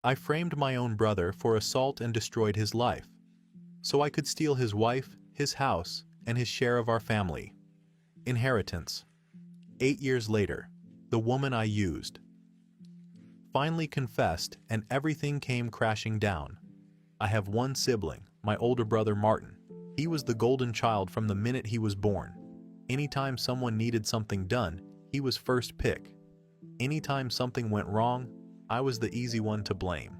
I framed my own brother for assault and destroyed his life, so I could steal his wife, his house, and his share of our family. Inheritance. 8 years later, the woman I used finally confessed and everything came crashing down. I have one sibling, my older brother Martin. He was the golden child from the minute he was born. Anytime someone needed something done, he was first pick. Anytime something went wrong, I was the easy one to blame.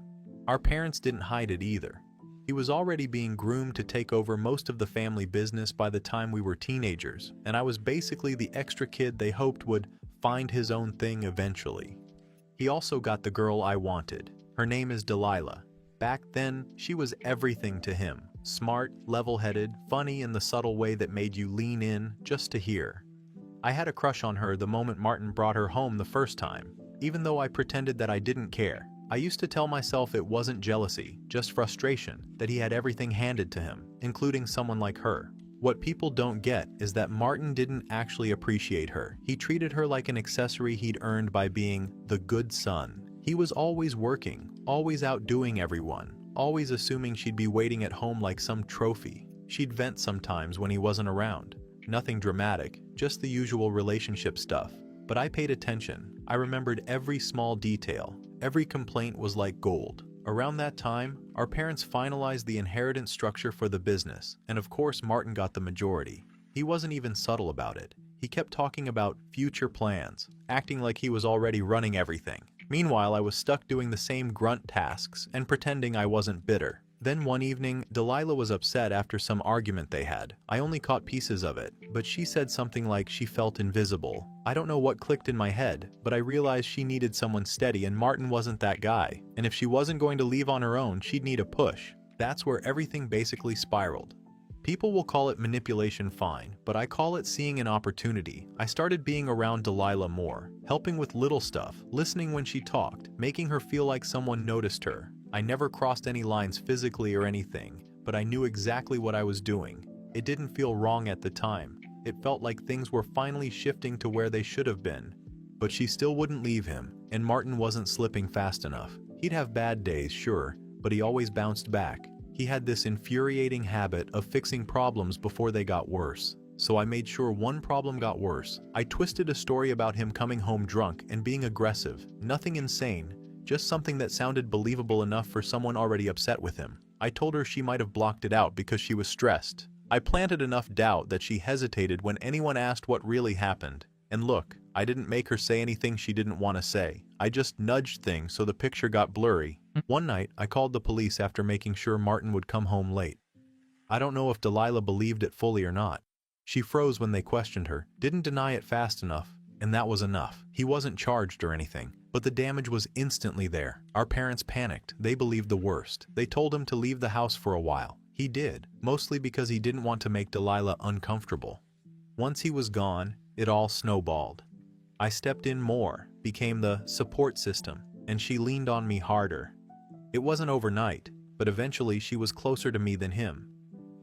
Our parents didn't hide it either. He was already being groomed to take over most of the family business by the time we were teenagers, and I was basically the extra kid they hoped would find his own thing eventually. He also got the girl I wanted. Her name is Delilah. Back then, she was everything to him. Smart, level-headed, funny in the subtle way that made you lean in just to hear. I had a crush on her the moment Martin brought her home the first time, even though I pretended that I didn't care. I used to tell myself it wasn't jealousy, just frustration, that he had everything handed to him, including someone like her. What people don't get is that Martin didn't actually appreciate her. He treated her like an accessory he'd earned by being the good son. He was always working, always outdoing everyone, always assuming she'd be waiting at home like some trophy. She'd vent sometimes when he wasn't around. Nothing dramatic, just the usual relationship stuff. But I paid attention. I remembered every small detail. Every complaint was like gold. Around that time, our parents finalized the inheritance structure for the business, and of course Martin got the majority. He wasn't even subtle about it. He kept talking about future plans, acting like he was already running everything. Meanwhile, I was stuck doing the same grunt tasks and pretending I wasn't bitter. Then one evening, Delilah was upset after some argument they had. I only caught pieces of it, but she said something like she felt invisible. I don't know what clicked in my head, but I realized she needed someone steady and Martin wasn't that guy. And if she wasn't going to leave on her own, she'd need a push. That's where everything basically spiraled. People will call it manipulation, fine, but I call it seeing an opportunity. I started being around Delilah more, helping with little stuff, listening when she talked, making her feel like someone noticed her. I never crossed any lines physically or anything, but I knew exactly what I was doing. It didn't feel wrong at the time. It felt like things were finally shifting to where they should have been. But she still wouldn't leave him, and Martin wasn't slipping fast enough. He'd have bad days, sure, but he always bounced back. He had this infuriating habit of fixing problems before they got worse. So I made sure one problem got worse. I twisted a story about him coming home drunk and being aggressive. Nothing insane, just something that sounded believable enough for someone already upset with him. I told her she might have blocked it out because she was stressed. I planted enough doubt that she hesitated when anyone asked what really happened. And look, I didn't make her say anything she didn't want to say. I just nudged things so the picture got blurry. One night, I called the police after making sure Martin would come home late. I don't know if Delilah believed it fully or not. She froze when they questioned her, didn't deny it fast enough, and that was enough. He wasn't charged or anything, but the damage was instantly there. Our parents panicked. They believed the worst. They told him to leave the house for a while. He did, mostly because he didn't want to make Delilah uncomfortable. Once he was gone, it all snowballed. I stepped in more, became the support system, and she leaned on me harder. It wasn't overnight, but eventually she was closer to me than him.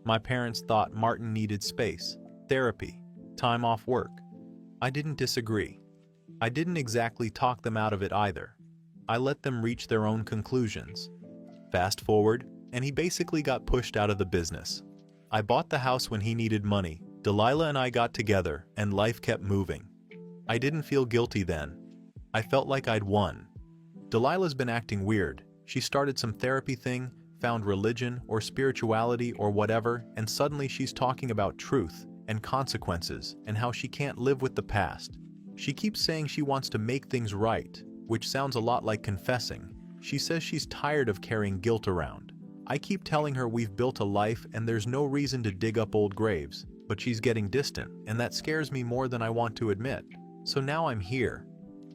My parents thought Martin needed space, therapy, time off work. I didn't disagree. I didn't exactly talk them out of it either. I let them reach their own conclusions. Fast forward, and he basically got pushed out of the business. I bought the house when he needed money. Delilah and I got together, and life kept moving. I didn't feel guilty then. I felt like I'd won. Delilah's been acting weird. She started some therapy thing, found religion or spirituality or whatever, and suddenly she's talking about truth and consequences and how she can't live with the past. She keeps saying she wants to make things right, which sounds a lot like confessing. She says she's tired of carrying guilt around. I keep telling her we've built a life and there's no reason to dig up old graves, but she's getting distant, and that scares me more than I want to admit. So now I'm here.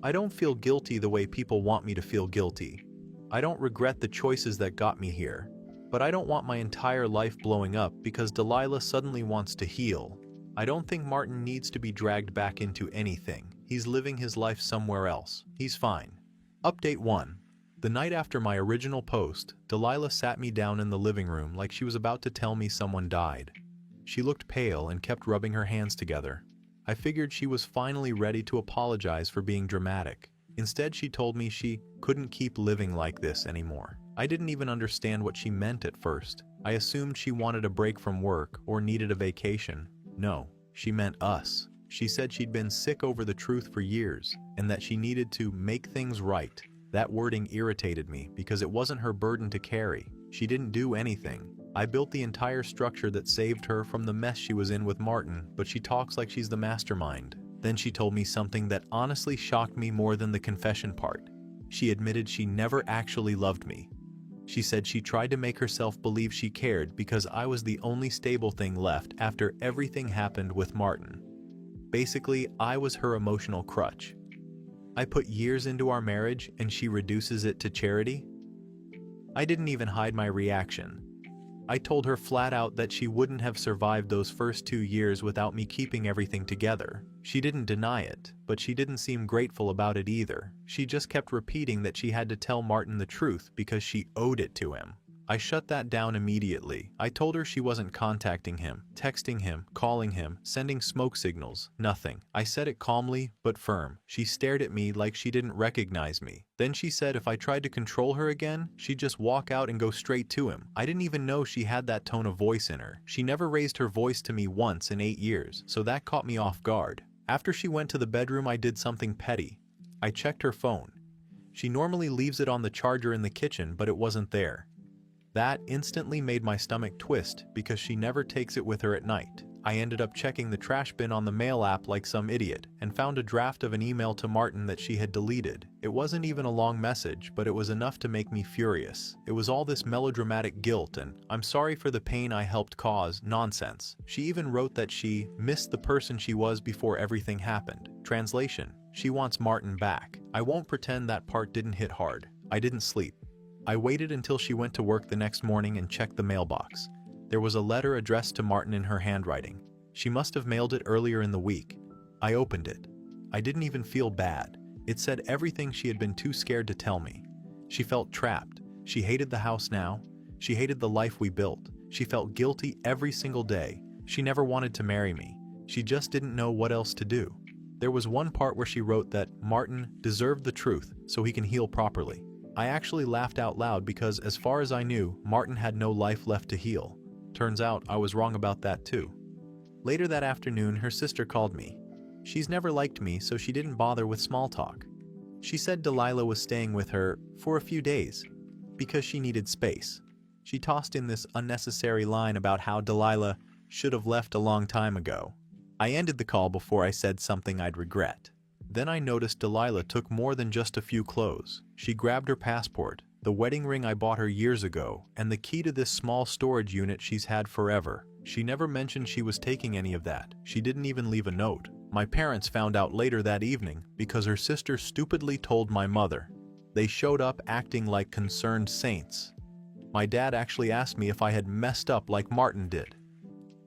I don't feel guilty the way people want me to feel guilty. I don't regret the choices that got me here, but I don't want my entire life blowing up because Delilah suddenly wants to heal. I don't think Martin needs to be dragged back into anything. He's living his life somewhere else. He's fine. Update 1. The night after my original post, Delilah sat me down in the living room like she was about to tell me someone died. She looked pale and kept rubbing her hands together. I figured she was finally ready to apologize for being dramatic. Instead, she told me she couldn't keep living like this anymore. I didn't even understand what she meant at first. I assumed she wanted a break from work or needed a vacation. No, she meant us. She said she'd been sick over the truth for years and that she needed to make things right. That wording irritated me because it wasn't her burden to carry. She didn't do anything. I built the entire structure that saved her from the mess she was in with Martin, but she talks like she's the mastermind. Then she told me something that honestly shocked me more than the confession part. She admitted she never actually loved me. She said she tried to make herself believe she cared because I was the only stable thing left after everything happened with Martin. Basically, I was her emotional crutch. I put years into our marriage and she reduces it to charity? I didn't even hide my reaction. I told her flat out that she wouldn't have survived those first 2 years without me keeping everything together. She didn't deny it, but she didn't seem grateful about it either. She just kept repeating that she had to tell Martin the truth because she owed it to him. I shut that down immediately. I told her she wasn't contacting him, texting him, calling him, sending smoke signals, nothing. I said it calmly but firm. She stared at me like she didn't recognize me. Then she said if I tried to control her again, she'd just walk out and go straight to him. I didn't even know she had that tone of voice in her. She never raised her voice to me once in 8 years, so that caught me off guard. After she went to the bedroom, I did something petty. I checked her phone. She normally leaves it on the charger in the kitchen, but it wasn't there. That instantly made my stomach twist because she never takes it with her at night. I ended up checking the trash bin on the mail app like some idiot and found a draft of an email to Martin that she had deleted. It wasn't even a long message, but it was enough to make me furious. It was all this melodramatic guilt and "I'm sorry for the pain I helped cause" nonsense. She even wrote that she missed the person she was before everything happened. Translation: she wants Martin back. I won't pretend that part didn't hit hard. I didn't sleep. I waited until she went to work the next morning and checked the mailbox. There was a letter addressed to Martin in her handwriting. She must have mailed it earlier in the week. I opened it. I didn't even feel bad. It said everything she had been too scared to tell me. She felt trapped. She hated the house now. She hated the life we built. She felt guilty every single day. She never wanted to marry me. She just didn't know what else to do. There was one part where she wrote that Martin deserved the truth so he can heal properly. I actually laughed out loud because, as far as I knew, Martin had no life left to heal. Turns out I was wrong about that too. Later that afternoon, her sister called me. She's never liked me, so she didn't bother with small talk. She said Delilah was staying with her for a few days because she needed space. She tossed in this unnecessary line about how Delilah should have left a long time ago. I ended the call before I said something I'd regret. Then I noticed Delilah took more than just a few clothes. She grabbed her passport, the wedding ring I bought her years ago, and the key to this small storage unit she's had forever. She never mentioned she was taking any of that. She didn't even leave a note. My parents found out later that evening because her sister stupidly told my mother. They showed up acting like concerned saints. My dad actually asked me if I had messed up like Martin did.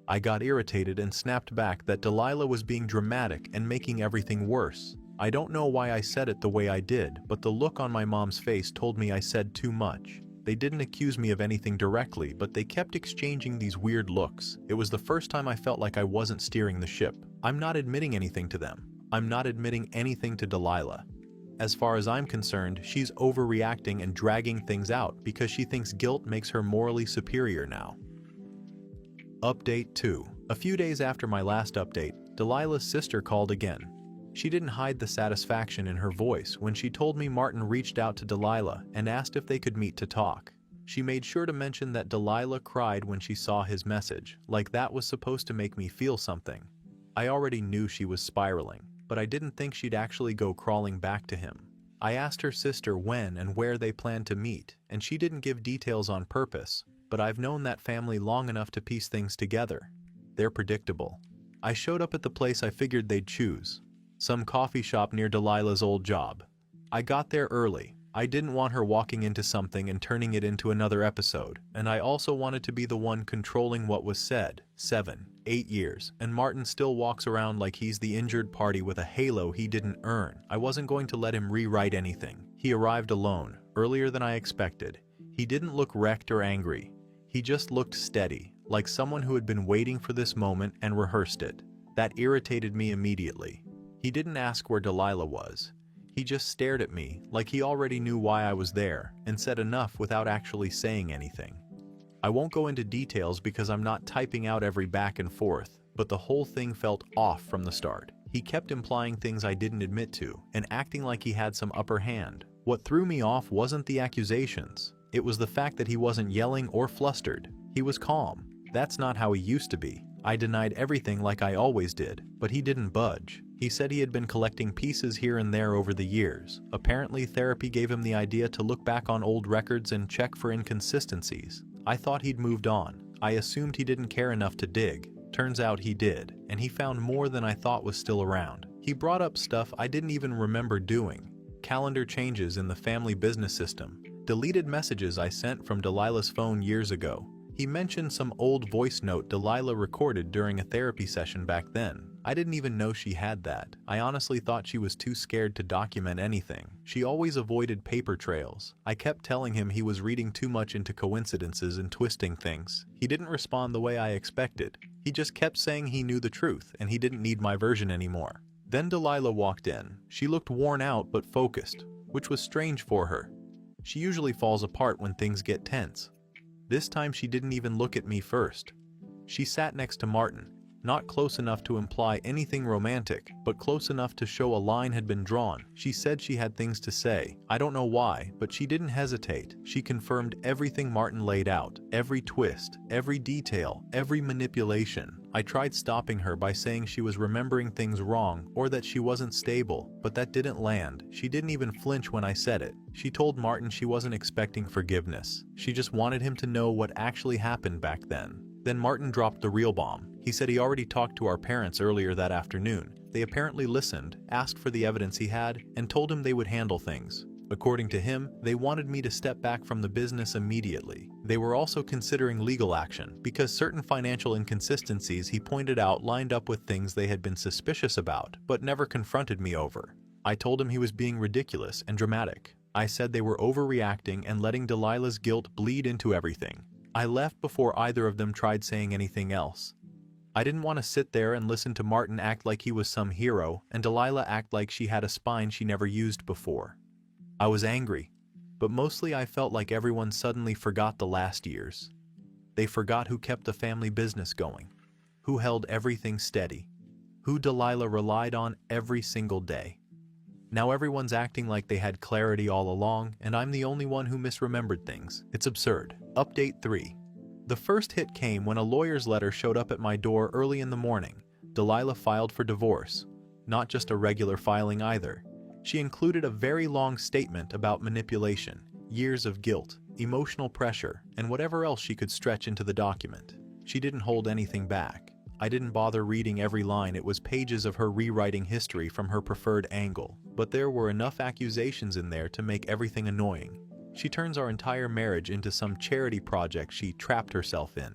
I got irritated and snapped back that Delilah was being dramatic and making everything worse. I don't know why I said it the way I did, but the look on my mom's face told me I said too much. They didn't accuse me of anything directly, but they kept exchanging these weird looks. It was the first time I felt like I wasn't steering the ship. I'm not admitting anything to them. I'm not admitting anything to Delilah. As far as I'm concerned, she's overreacting and dragging things out because she thinks guilt makes her morally superior now. Update 2. A few days after my last update, Delilah's sister called again. She didn't hide the satisfaction in her voice when she told me Martin reached out to Delilah and asked if they could meet to talk. She made sure to mention that Delilah cried when she saw his message, like that was supposed to make me feel something. I already knew she was spiraling, but I didn't think she'd actually go crawling back to him. I asked her sister when and where they planned to meet, and she didn't give details on purpose, but I've known that family long enough to piece things together. They're predictable. I showed up at the place I figured they'd choose. Some coffee shop near Delilah's old job. I got there early. I didn't want her walking into something and turning it into another episode, and I also wanted to be the one controlling what was said. 7, 8 years, and Martin still walks around like he's the injured party with a halo he didn't earn. I wasn't going to let him rewrite anything. He arrived alone, earlier than I expected. He didn't look wrecked or angry. He just looked steady, like someone who had been waiting for this moment and rehearsed it. That irritated me immediately. He didn't ask where Delilah was. He just stared at me like he already knew why I was there and said enough without actually saying anything. I won't go into details because I'm not typing out every back and forth, but the whole thing felt off from the start. He kept implying things I didn't admit to and acting like he had some upper hand. What threw me off wasn't the accusations. It was the fact that he wasn't yelling or flustered. He was calm. That's not how he used to be. I denied everything like I always did, but he didn't budge. He said he had been collecting pieces here and there over the years. Apparently, therapy gave him the idea to look back on old records and check for inconsistencies. I thought he'd moved on. I assumed he didn't care enough to dig. Turns out he did, and he found more than I thought was still around. He brought up stuff I didn't even remember doing. Calendar changes in the family business system. Deleted messages I sent from Delilah's phone years ago. He mentioned some old voice note Delilah recorded during a therapy session back then. I didn't even know she had that. I honestly thought she was too scared to document anything. She always avoided paper trails. I kept telling him he was reading too much into coincidences and twisting things. He didn't respond the way I expected. He just kept saying he knew the truth and he didn't need my version anymore. Then Delilah walked in. She looked worn out but focused, which was strange for her. She usually falls apart when things get tense. This time she didn't even look at me first. She sat next to Martin, not close enough to imply anything romantic, but close enough to show a line had been drawn. She said she had things to say. I don't know why, but she didn't hesitate. She confirmed everything Martin laid out, every twist, every detail, every manipulation. I tried stopping her by saying she was remembering things wrong or that she wasn't stable, but that didn't land. She didn't even flinch when I said it. She told Martin she wasn't expecting forgiveness. She just wanted him to know what actually happened back then. Then Martin dropped the real bomb. He said he already talked to our parents earlier that afternoon. They apparently listened, asked for the evidence he had, and told him they would handle things. According to him, they wanted me to step back from the business immediately. They were also considering legal action because certain financial inconsistencies he pointed out lined up with things they had been suspicious about, but never confronted me over. I told him he was being ridiculous and dramatic. I said they were overreacting and letting Delilah's guilt bleed into everything. I left before either of them tried saying anything else. I didn't want to sit there and listen to Martin act like he was some hero and Delilah act like she had a spine she never used before. I was angry, but mostly I felt like everyone suddenly forgot the last years. They forgot who kept the family business going, who held everything steady, who Delilah relied on every single day. Now everyone's acting like they had clarity all along, and I'm the only one who misremembered things. It's absurd. Update 3. The first hit came when a lawyer's letter showed up at my door early in the morning. Delilah filed for divorce. Not just a regular filing either. She included a very long statement about manipulation, years of guilt, emotional pressure, and whatever else she could stretch into the document. She didn't hold anything back. I didn't bother reading every line. It was pages of her rewriting history from her preferred angle. But there were enough accusations in there to make everything annoying. She turns our entire marriage into some charity project she trapped herself in.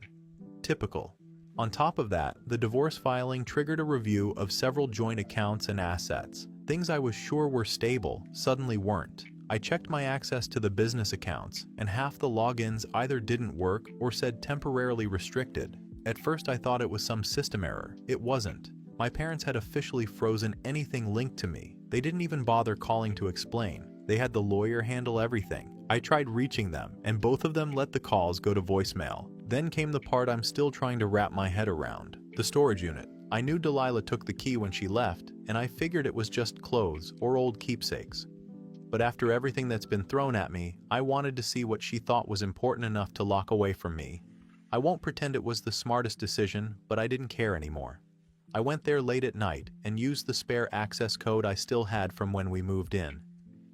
Typical. On top of that, the divorce filing triggered a review of several joint accounts and assets. Things I was sure were stable suddenly weren't. I checked my access to the business accounts, and half the logins either didn't work or said temporarily restricted. At first I thought it was some system error. It wasn't. My parents had officially frozen anything linked to me. They didn't even bother calling to explain. They had the lawyer handle everything. I tried reaching them, and both of them let the calls go to voicemail. Then came the part I'm still trying to wrap my head around. The storage unit. I knew Delilah took the key when she left, and I figured it was just clothes or old keepsakes. But after everything that's been thrown at me, I wanted to see what she thought was important enough to lock away from me. I won't pretend it was the smartest decision, but I didn't care anymore. I went there late at night and used the spare access code I still had from when we moved in.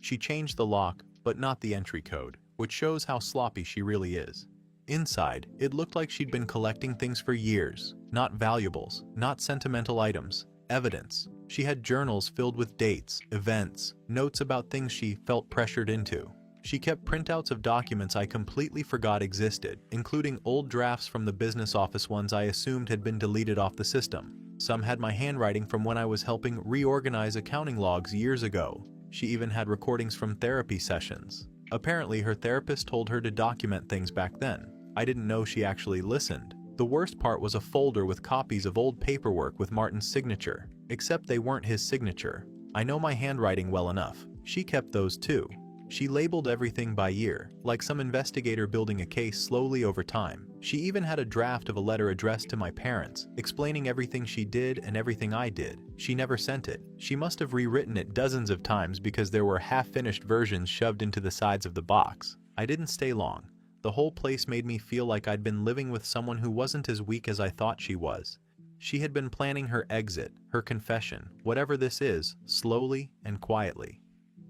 She changed the lock, but not the entry code, which shows how sloppy she really is. Inside, it looked like she'd been collecting things for years. Not valuables, not sentimental items, evidence. She had journals filled with dates, events, notes about things she felt pressured into. She kept printouts of documents I completely forgot existed, including old drafts from the business office ones I assumed had been deleted off the system. Some had my handwriting from when I was helping reorganize accounting logs years ago. She even had recordings from therapy sessions. Apparently, her therapist told her to document things back then. I didn't know she actually listened. The worst part was a folder with copies of old paperwork with Martin's signature, except they weren't his signature. I know my handwriting well enough. She kept those too. She labeled everything by year, like some investigator building a case slowly over time. She even had a draft of a letter addressed to my parents, explaining everything she did and everything I did. She never sent it. She must have rewritten it dozens of times because there were half-finished versions shoved into the sides of the box. I didn't stay long. The whole place made me feel like I'd been living with someone who wasn't as weak as I thought she was. She had been planning her exit, her confession, whatever this is, slowly and quietly.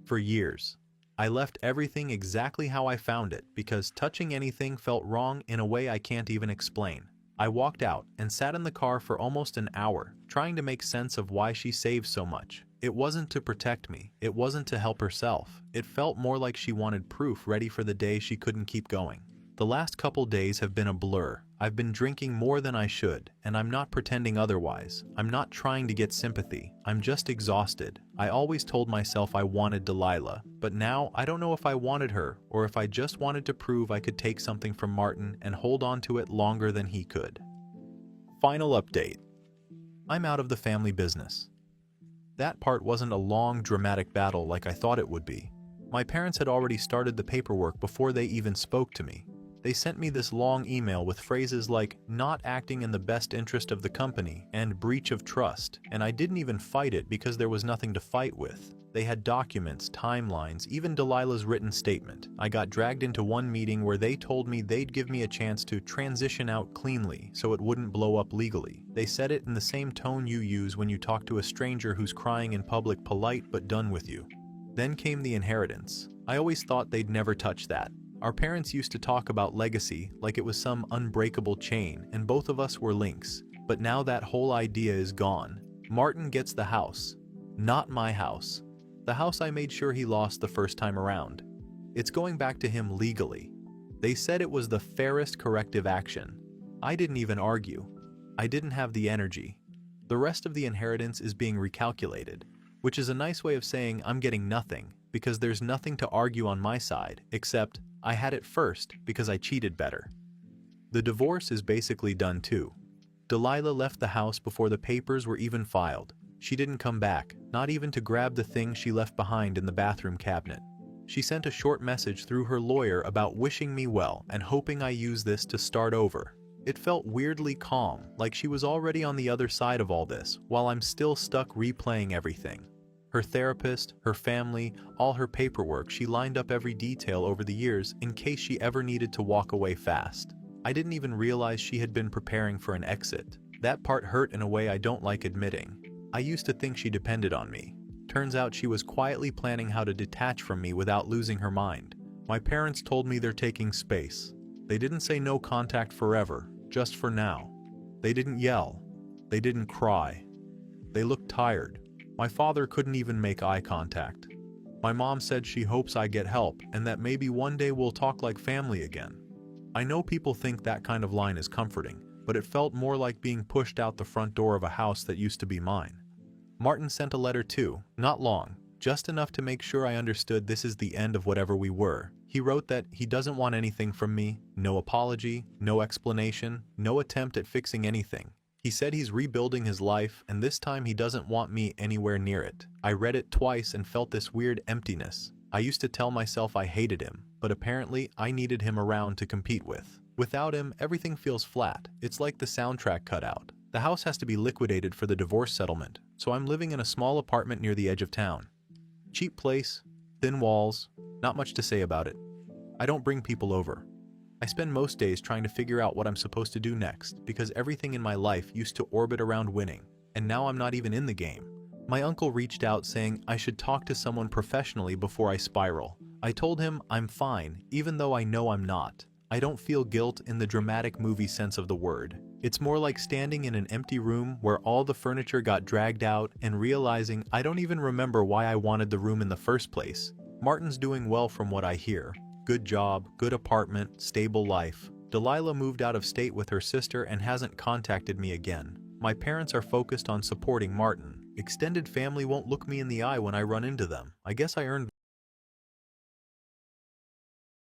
For years. I left everything exactly how I found it because touching anything felt wrong in a way I can't even explain. I walked out and sat in the car for almost an hour, trying to make sense of why she saved so much. It wasn't to protect me, it wasn't to help herself. It felt more like she wanted proof ready for the day she couldn't keep going. The last couple days have been a blur. I've been drinking more than I should, and I'm not pretending otherwise. I'm not trying to get sympathy. I'm just exhausted. I always told myself I wanted Delilah, but now I don't know if I wanted her or if I just wanted to prove I could take something from Martin and hold on to it longer than he could. Final update. I'm out of the family business. That part wasn't a long, dramatic battle like I thought it would be. My parents had already started the paperwork before they even spoke to me. They sent me this long email with phrases like not acting in the best interest of the company and breach of trust, and I didn't even fight it because there was nothing to fight with. They had documents, timelines, even Delilah's written statement. I got dragged into one meeting where they told me they'd give me a chance to transition out cleanly so it wouldn't blow up legally. They said it in the same tone you use when you talk to a stranger who's crying in public, polite but done with you. Then came the inheritance. I always thought they'd never touch that. Our parents used to talk about legacy like it was some unbreakable chain, and both of us were links. But now that whole idea is gone. Martin gets the house. Not my house. The house I made sure he lost the first time around. It's going back to him legally. They said it was the fairest corrective action. I didn't even argue. I didn't have the energy. The rest of the inheritance is being recalculated, which is a nice way of saying I'm getting nothing, because there's nothing to argue on my side, except I had it first because I cheated better. The divorce is basically done too. Delilah left the house before the papers were even filed. She didn't come back, not even to grab the thing she left behind in the bathroom cabinet. She sent a short message through her lawyer about wishing me well and hoping I use this to start over. It felt weirdly calm, like she was already on the other side of all this, while I'm still stuck replaying everything. Her therapist, her family, all her paperwork, she lined up every detail over the years in case she ever needed to walk away fast. I didn't even realize she had been preparing for an exit. That part hurt in a way I don't like admitting. I used to think she depended on me. Turns out she was quietly planning how to detach from me without losing her mind. My parents told me they're taking space. They didn't say no contact forever, just for now. They didn't yell. They didn't cry. They looked tired. My father couldn't even make eye contact. My mom said she hopes I get help and that maybe one day we'll talk like family again. I know people think that kind of line is comforting, but it felt more like being pushed out the front door of a house that used to be mine. Martin sent a letter too, not long, just enough to make sure I understood this is the end of whatever we were. He wrote that he doesn't want anything from me, no apology, no explanation, no attempt at fixing anything. He said he's rebuilding his life, and this time he doesn't want me anywhere near it. I read it twice and felt this weird emptiness. I used to tell myself I hated him, but apparently I needed him around to compete with. Without him, everything feels flat. It's like the soundtrack cut out. The house has to be liquidated for the divorce settlement, so I'm living in a small apartment near the edge of town. Cheap place, thin walls, not much to say about it. I don't bring people over. I spend most days trying to figure out what I'm supposed to do next because everything in my life used to orbit around winning, and now I'm not even in the game. My uncle reached out saying I should talk to someone professionally before I spiral. I told him I'm fine, even though I know I'm not. I don't feel guilt in the dramatic movie sense of the word. It's more like standing in an empty room where all the furniture got dragged out and realizing I don't even remember why I wanted the room in the first place. Martin's doing well from what I hear. Good job, good apartment, stable life. Delilah moved out of state with her sister and hasn't contacted me again. My parents are focused on supporting Martin. Extended family won't look me in the eye when I run into them. I guess I earned